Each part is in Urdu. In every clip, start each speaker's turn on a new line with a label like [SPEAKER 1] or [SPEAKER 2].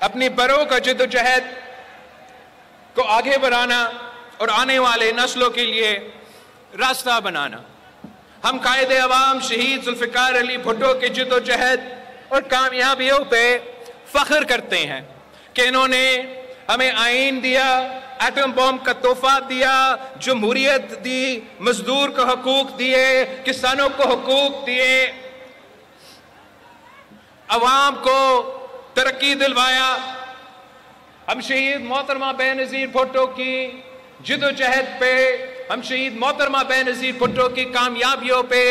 [SPEAKER 1] اپنی بروں کا جدوجہد کو آگے بڑھانا اور آنے والے نسلوں کے لیے راستہ بنانا۔ ہم قائد عوام شہید ذوالفقار علی بھٹو کے جدوجہد اور کامیابیوں پہ فخر کرتے ہیں کہ انہوں نے ہمیں آئین دیا، ایٹم بم کا تحفہ دیا، جمہوریت دی، مزدور کو حقوق دیے، کسانوں کو حقوق دیے، عوام کو ترقی دلوایا۔ ہم شہید محترمہ بے نظیر بھٹو کی جدوجہد پہ، ہم شہید محترمہ بے نظیر بھٹو کی کامیابیوں پہ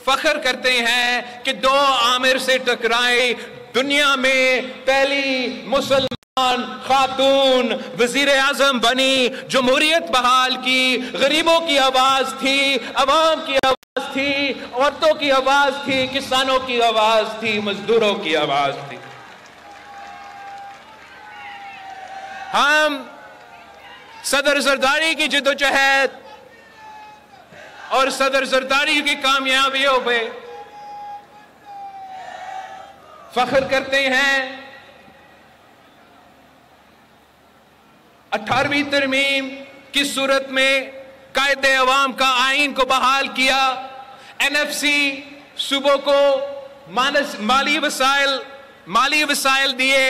[SPEAKER 1] فخر کرتے ہیں کہ 2 عامر سے ٹکرائے، دنیا میں پہلی مسلمان خاتون وزیر اعظم بنی، جمہوریت بحال کی، غریبوں کی آواز تھی، عوام کی آواز تھی، عورتوں کی آواز تھی، کسانوں کی آواز تھی، مزدوروں کی آواز تھی۔ ہم صدر زرداری کی جدوجہد اور صدر زرداری کی کامیابیوں پہ فخر کرتے ہیں۔ 18ویں ترمیم کی صورت میں قائد عوام کا آئین کو بحال کیا، NFC صوبوں کو مالی وسائل دیے،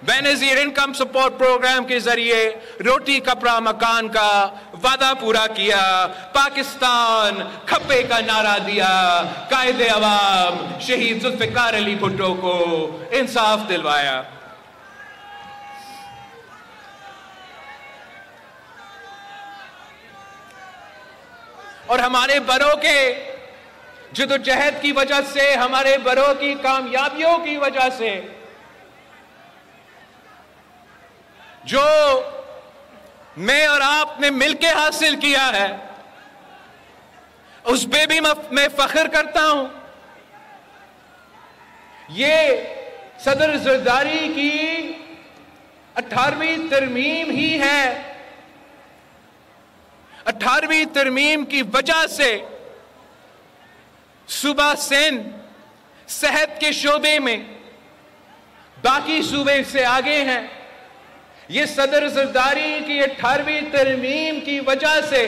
[SPEAKER 1] بے نظیر انکم سپورٹ پروگرام کے ذریعے روٹی کپڑا مکان کا وعدہ پورا کیا، پاکستان کھپے کا نعرہ دیا، قائد عوام شہید ذوالفقار علی بھٹو کو انصاف دلوایا۔ اور ہمارے بروں کے جدوجہد کی وجہ سے، ہمارے بروں کی کامیابیوں کی وجہ سے جو میں اور آپ نے مل کے حاصل کیا ہے، اس پہ بھی میں فخر کرتا ہوں۔ یہ صدر زرداری کی 18ویں ترمیم ہی ہے۔ 18ویں ترمیم کی وجہ سے صوبہ سندھ صحت کے شعبے میں باقی صوبے سے آگے ہیں۔ یہ صدر زرداری کی 18ویں ترمیم کی وجہ سے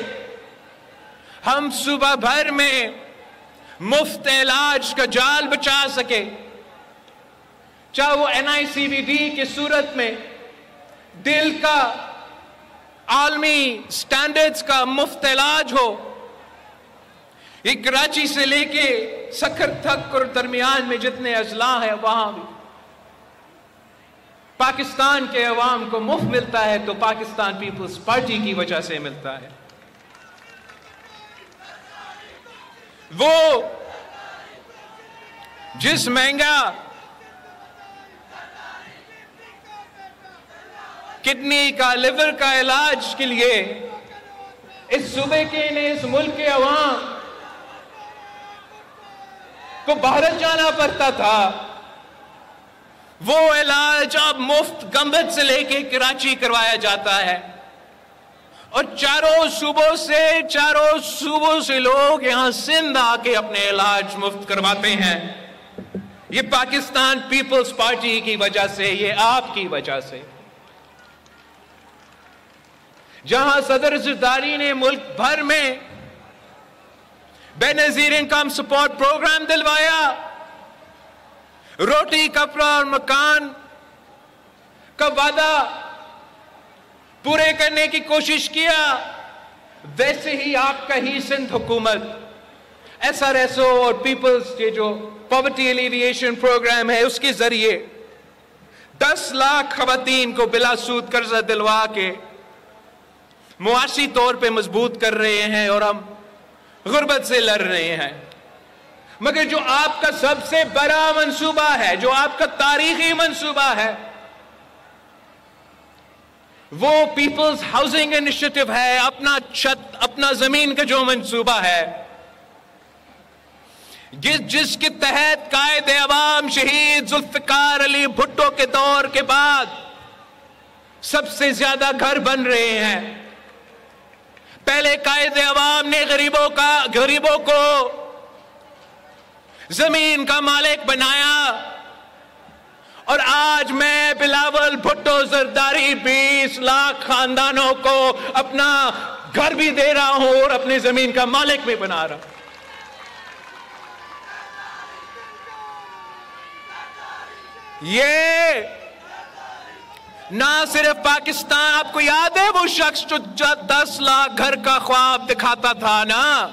[SPEAKER 1] ہم صوبہ بھر میں مفت علاج کا جال بچا سکے، چاہے وہ NICVD کی صورت میں دل کا عالمی سٹینڈرڈز کا مفت علاج ہو، یہ کراچی سے لے کے سکھر تک اور درمیان میں جتنے اضلاع ہیں وہاں بھی پاکستان کے عوام کو مفت ملتا ہے، تو پاکستان پیپلز پارٹی کی وجہ سے ملتا ہے۔ وہ جس مہنگا کڈنی کا، لیور کا علاج کے لیے اس صوبے کے نے، اس ملک کے عوام کو بھارت جانا پڑتا تھا، وہ علاج اب مفت گمبت سے لے کے کراچی کروایا جاتا ہے، اور چاروں صوبوں سے لوگ یہاں سندھ آ کے اپنے علاج مفت کرواتے ہیں۔ یہ پاکستان پیپلز پارٹی کی وجہ سے، یہ آپ کی وجہ سے۔ جہاں صدر زرداری نے ملک بھر میں بے نظیر انکم سپورٹ پروگرام دلوایا، روٹی کپڑا اور مکان کا وعدہ پورے کرنے کی کوشش کیا، ویسے ہی آپ کا ہی سندھ حکومت SRSO اور پیپلز کے جو پاورٹی ایلیویشن پروگرام ہے اس کے ذریعے 10 لاکھ خواتین کو بلا سود قرضہ دلوا کے معاشی طور پہ مضبوط کر رہے ہیں، اور ہم غربت سے لڑ رہے ہیں۔ مگر جو آپ کا سب سے بڑا منصوبہ ہے، جو آپ کا تاریخی منصوبہ ہے، وہ پیپلز ہاؤسنگ انیشیٹو ہے، اپنا چھت، اپنا زمین کا جو منصوبہ ہے، جس کے تحت قائد عوام شہید ذوالفقار علی بھٹو کے دور کے بعد سب سے زیادہ گھر بن رہے ہیں۔ پہلے قائد عوام نے غریبوں کو زمین کا مالک بنایا، اور آج میں بلاول بھٹو زرداری 20 لاکھ خاندانوں کو اپنا گھر بھی دے رہا ہوں اور اپنی زمین کا مالک بھی بنا رہا ہوں. یہ نہ صرف پاکستان، آپ کو یاد ہے وہ شخص جو 10 لاکھ گھر کا خواب دکھاتا تھا نا؟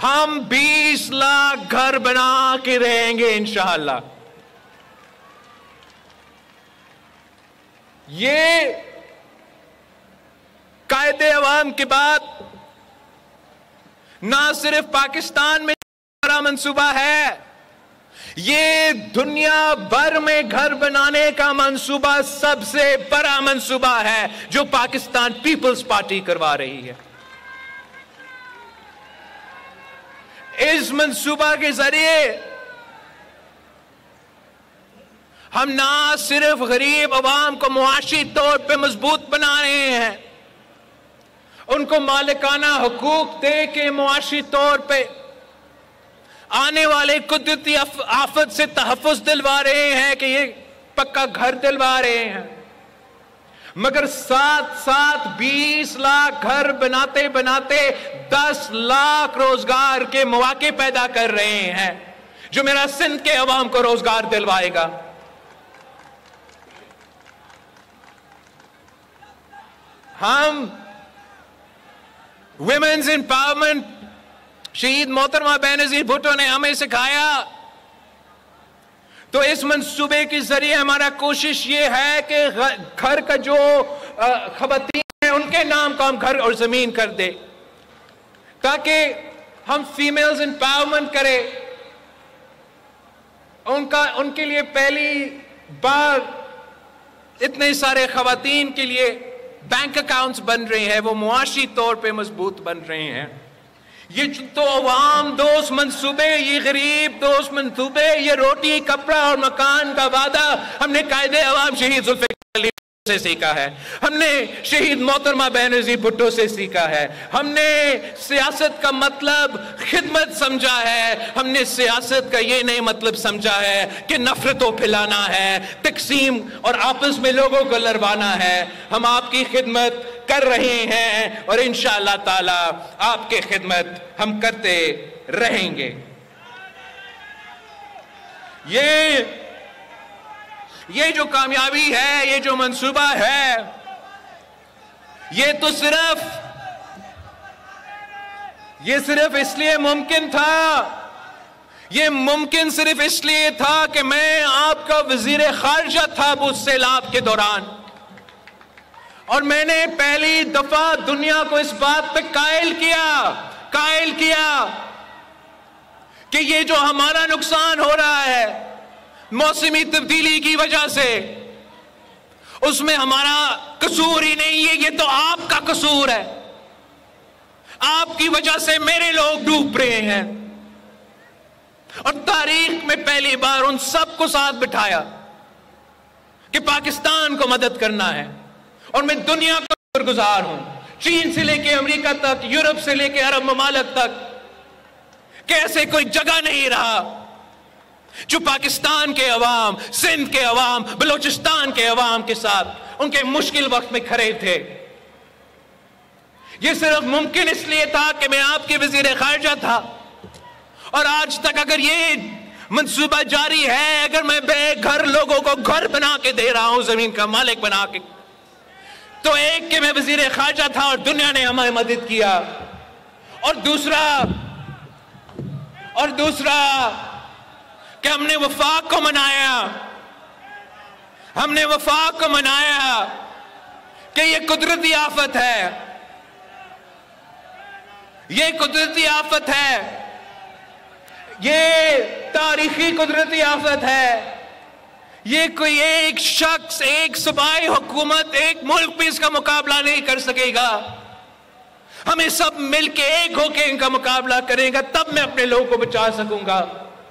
[SPEAKER 1] ہم 20 لاکھ گھر بنا کے رہیں گے انشاءاللہ. یہ قائد عوام کی بات نہ صرف پاکستان میں بڑا منصوبہ ہے، یہ دنیا بھر میں گھر بنانے کا منصوبہ سب سے بڑا منصوبہ ہے جو پاکستان پیپلز پارٹی کروا رہی ہے. اس منصوبہ کے ذریعے ہم نہ صرف غریب عوام کو معاشی طور پہ مضبوط بنا رہے ہیں، ان کو مالکانہ حقوق دے کے معاشی طور پہ آنے والے قدرتی آفت سے تحفظ دلوا رہے ہیں کہ یہ پکا گھر دلوا رہے ہیں، مگر ساتھ ساتھ 20 لاکھ گھر بناتے بناتے 10 لاکھ روزگار کے مواقع پیدا کر رہے ہیں جو میرا سندھ کے عوام کو روزگار دلوائے گا. ہم ویمنز امپاورمنٹ شہید محترمہ بینظیر بھٹو نے ہمیں سکھایا، تو اس منصوبے کے ذریعے ہمارا کوشش یہ ہے کہ گھر کا جو خواتین ہیں ان کے نام کو ہم گھر اور زمین کر دے، تاکہ ہم فیمیلز امپاورمنٹ کریں. ان کے لیے پہلی بار اتنے سارے خواتین کے لیے بینک اکاؤنٹس بن رہے ہیں، وہ معاشی طور پہ مضبوط بن رہے ہیں. یہ تو عوام دوست منصوبے، یہ غریب دوست منصوبے، یہ روٹی کپڑا اور مکان کا وعدہ ہم نے قائد عوام شہید ذوالفقار علی سے سیکھا ہے، ہم نے شہید محترمہ بینظیر بھٹو سے سیکھا ہے. ہم نے سیاست کا مطلب خدمت سمجھا ہے، ہم نے سیاست کا یہ نہیں مطلب سمجھا ہے کہ نفرتوں پھیلانا ہے، تقسیم اور آپس میں لوگوں کو لڑوانا ہے. ہم آپ کی خدمت کر رہے ہیں اور انشاءاللہ تعالی آپ کی خدمت ہم کرتے رہیں گے. یہ جو کامیابی ہے، یہ جو منصوبہ ہے، یہ تو صرف اس لیے ممکن تھا، یہ ممکن صرف اس لیے تھا کہ میں آپ کا وزیر خارجہ تھا اس سیلاب کے دوران، اور میں نے پہلی دفعہ دنیا کو اس بات پہ قائل کیا کہ یہ جو ہمارا نقصان ہو رہا ہے موسمی تبدیلی کی وجہ سے، اس میں ہمارا قصور ہی نہیں ہے، یہ تو آپ کا قصور ہے. آپ کی وجہ سے میرے لوگ ڈوب رہے ہیں. اور تاریخ میں پہلی بار ان سب کو ساتھ بٹھایا کہ پاکستان کو مدد کرنا ہے، اور میں دنیا کا شکر گزار ہوں، چین سے لے کے امریکہ تک، یورپ سے لے کے عرب ممالک تک، کہ ایسے کوئی جگہ نہیں رہا جو پاکستان کے عوام، سندھ کے عوام، بلوچستان کے عوام کے ساتھ ان کے مشکل وقت میں کھڑے تھے. یہ صرف ممکن اس لیے تھا کہ میں آپ کے وزیر خارجہ تھا، اور آج تک اگر یہ منصوبہ جاری ہے، اگر میں بے گھر لوگوں کو گھر بنا کے دے رہا ہوں، زمین کا مالک بنا کے، تو ایک کہ میں وزیر خارجہ تھا اور دنیا نے ہمیں مدد کیا، اور دوسرا کہ ہم نے وفاق کو منایا کہ یہ قدرتی آفت ہے، یہ تاریخی قدرتی آفت ہے، یہ کوئی ایک شخص، ایک صوبائی حکومت، ایک ملک بھی اس کا مقابلہ نہیں کر سکے گا. ہمیں سب مل کے ایک ہو کے ان کا مقابلہ کریں گا، تب میں اپنے لوگوں کو بچا سکوں گا.